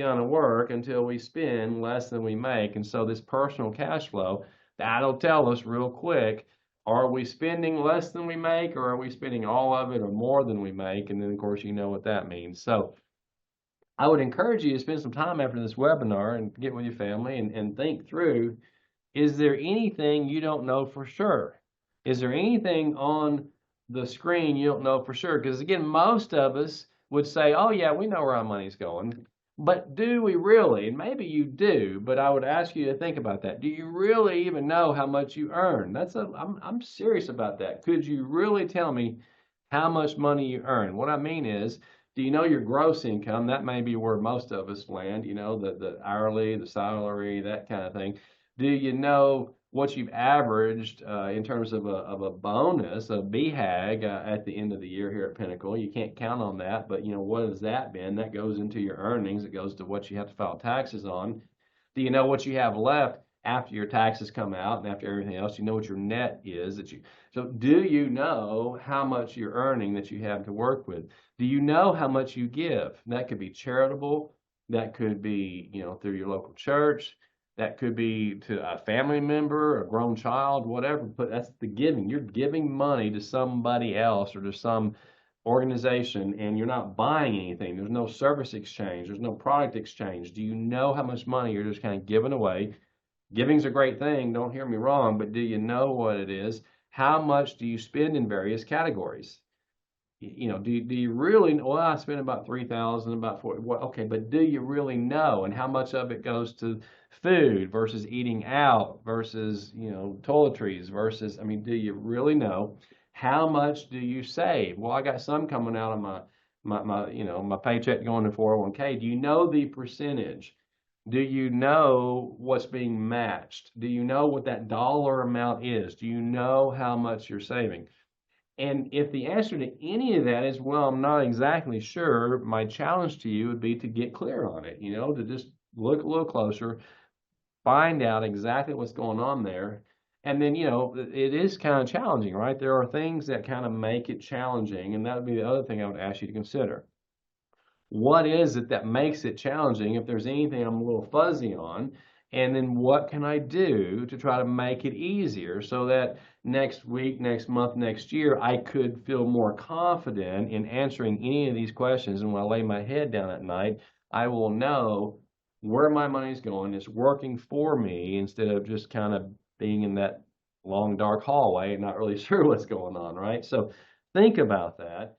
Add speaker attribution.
Speaker 1: going to work until we spend less than we make. And so this personal cash flow, that'll tell us real quick, are we spending less than we make, or are we spending all of it or more than we make? And then, of course, you know what that means. So I would encourage you to spend some time after this webinar and get with your family and think through, is there anything you don't know for sure? Is there anything on the screen you don't know for sure? Because again, most of us would say, oh yeah, we know where our money's going. But do we really? And maybe you do, but I would ask you to think about that. Do you really even know how much you earn? I'm serious about that. Could you really tell me how much money you earn? What I mean is, do you know your gross income? That may be where most of us land, the hourly, the salary, that kind of thing. Do you know what you've averaged in terms of a bonus, a BHAG at the end of the year here at Pinnacle? You can't count on that, but what has that been? That goes into your earnings. It goes to what you have to file taxes on. Do you know what you have left after your taxes come out and after everything else? You know what your net is so do you know how much you're earning that you have to work with? Do you know how much you give? That could be charitable. That could be, through your local church. That could be to a family member, a grown child, whatever. But that's the giving. You're giving money to somebody else or to some organization, and you're not buying anything. There's no service exchange. There's no product exchange. Do you know how much money you're just kind of giving away? Giving's a great thing, don't hear me wrong, but do you know what it is? How much do you spend in various categories? Do you really, well, I spend about 3,000, about 40, well, okay, but do you really know? And how much of it goes to food versus eating out versus, toiletries versus, I mean, do you really know? How much do you save? Well, I got some coming out of my paycheck going to 401k. Do you know the percentage? Do you know what's being matched? Do you know what that dollar amount is? Do you know how much you're saving? And if the answer to any of that is, well, I'm not exactly sure, my challenge to you would be to get clear on it, to just look a little closer, find out exactly what's going on there. And then, it is kind of challenging, right? There are things that kind of make it challenging, and that would be the other thing I would ask you to consider. What is it that makes it challenging? If there's anything I'm a little fuzzy on, and then what can I do to try to make it easier so that next week, next month, next year, I could feel more confident in answering any of these questions. And when I lay my head down at night, I will know where my money's going. It's working for me instead of just kind of being in that long, dark hallway and not really sure what's going on, right? So think about that.